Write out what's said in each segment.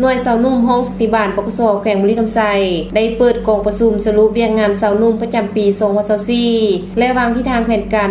หน่วยสาวนุ่มห้องสติบาลปกสแขวงบุรีคำไซได้เปิดกองประชุมสรุปเวียกงานสาวนุ่มประจำปี2024และวางทิศทางแผนการ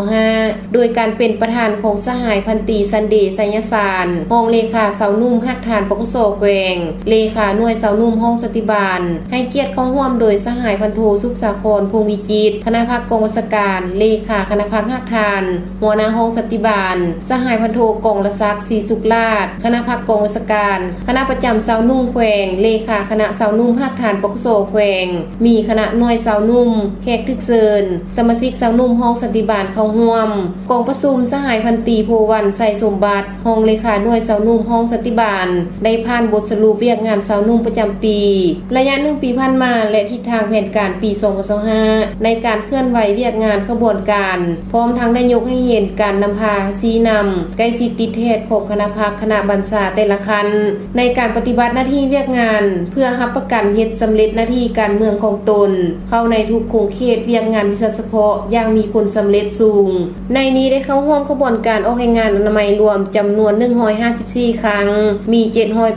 2025โดยการเป็นประธานของสหายพันตรีซันเดย์ไสยสารห้องเลขาสาวนุ่มฮักฐานปกสแขวงเลขาหน่วยสาวนุ่มห้องสติบาลให้เกียรติเข้าร่วมโดยสหายพันโทสุขสาครพงศ์วิจิตรคณะภาคกองวิชาการเลขาคณะภาคฮักฐานหัวหน้าห้องสติบาลสหายพันโทกองละซักศรีสุขราชคณะภาคกองวิชาการคณะประจำสาวนุ่มแขวงเลขาคณะสาวนุ่มฮักฐานปกสแขวงมีคณะหน่วยสาวนุ่มแขกทึกเซินสมาชิกสาวนุ่มห้องสติบาลเข้าร่วมกองประชุมสหายพันตรีโพวันใส่สมบัติห้องเลขาหน่วยสาวนุ่มห้องสติบาลได้ผ่านบทสรุปเวียกงานสาวนุ่มประจำปีระยะ1 ปีผ่านมาและทิศทางแผนการปี2025ในการเคลื่อนไหวเวียกงานขบวนการพร้อมทั้งได้ยกให้เห็นการนำพาชี้นำใกล้ชิดติดเทศของคณะภาคคณะบัญชาแต่ละคันในการปฏิบัติหน้าที่เวียกงานเพื่อรับประกันเฮ็ดสำเร็จหน้าที่การเมืองของตนเข้าในทุกโครงเขตเวียกงานวิชาเฉพาะอย่างมีผลสำเร็จสูงในนี้ได้เข้าร่วมขบวนการออกแรงงานอนามัยรวมจำนวน154ครั้งมี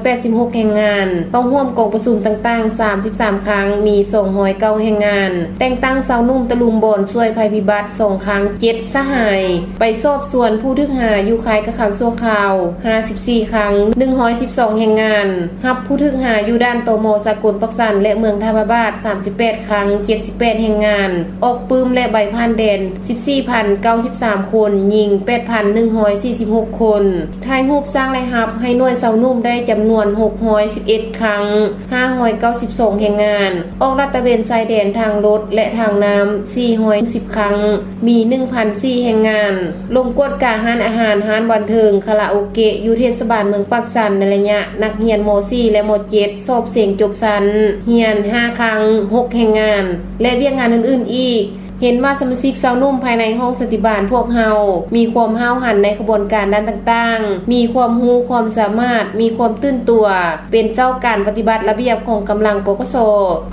786แรงงานเข้าร่วมกองประชุมต่างๆ33ครั้งมี209แรงงานแต่งตั้งสาวนุ่มตะลุมบอนช่วยภัยพิบัติ2ครั้ง7สหายไปสอบสวนผู้ทึกหาอยู่ค่ายกักขังชั่วคราว54ครั้ง112แรงงานรับผู้ทึกหาอยู่ด้านตม.สากลปักสันและเมืองทาบาท38ครั้ง78แรงงานออกปื้มและใบผ่านแดน 14,093 คนยิง 8,146 คนถ่ายรูปสร้างและรับให้หน่วยสาวนุ่มได้จำนวน611ครั้ง592แรงงานออกลาดตระเวนชายแดนทางรถและทางน้ำ410ครั้งมี 1,004 แรงงานลงกวดการ้านอาหารร้านบันเทิงคาราโอเกะอยู่เทศบาลเมืองปักสันในระยะนักเรียนม.4 และม.7 สอบเสียงจบชั้นเรียน5ครั้ง6แรงงานและเวียกงานอื่นๆอีกเห็นว่าสมาชิกสาวนุ่มภายในห้องสติบาลพวกเฮามีความห้าวหันในขบวนการด้านต่างๆมีความรู้ความสามารถมีความตื่นตัวเป็นเจ้าการปฏิบัติระเบียบของกำลังปกส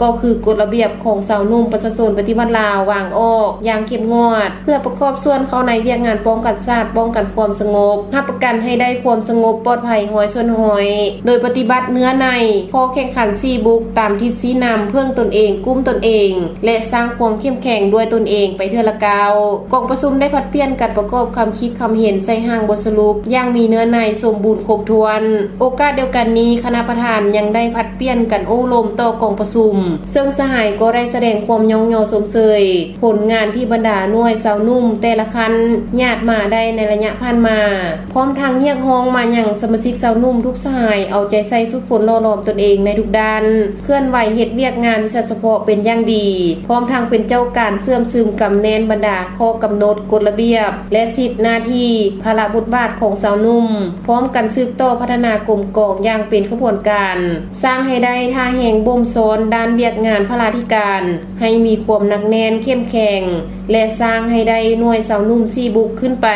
ก็คือกฎระเบียบของสาวนุ่มประชาชนปฏิบัติลาววางออกอย่างเข้มงวดเพื่อประกอบส่วนเข้าในเวียกงานป้องกันชาติป้องกันความสงบรับประกันให้ได้ความสงบปลอดภัย100ส่วน100โดยปฏิบัติเนื้อในพอแข่งขัน4บุกตามทิศชี้นำเพื่อตนเองกุ้มตนเองและสร้างความเข้มแข็งด้วยตนเองไปเทื่อละกาวกองประชุมได้ผัดเปลี่ยนกันประกอบคำคิดคำเห็นใส่ห่างบทสรุปอย่างมีเนื้อในสมบูรณ์ครบถ้วนโอกาสเดียวกันนี้คณะประธานยังได้ผัดเปลี่ยนกันโอ้ลมต่อกองประชุมซึ่งสหายก็ได้แสดงความยองยอสมเสยผลงานที่บรรดาหน่วยสาวนุ่มแต่ละคันญาติมาได้ในระยะผ่านมาพร้อมทางเรียกร้องมาอย่างสมาชิกสาวนุ่มทุกสหายเอาใจใส่ฝึกฝนหล่อหลอมตนเองในทุกด้านเคลื่อนไหวเฮ็ดเวียกงานวิชาเฉพาะเป็นอย่างดีพร้อมทางเป็นเจ้าการเสื่อมซึมกำแนนบรรดาข้อกำหนดกฎระเบียบและสิทธิหน้าที่ภาระบทบาทของสาวนุ่มพร้อมกันสืบต่อพัฒนากลมกองอย่างเป็นขบวนการสร้างให้ได้ท่าแห่งบ่มซ้อนด้านเวียกงานพลาธิการให้มีความหนักแน่นเข้มแข็งและสร้างให้ได้หน่วยสาวนุ่ม4บุกขึ้นไป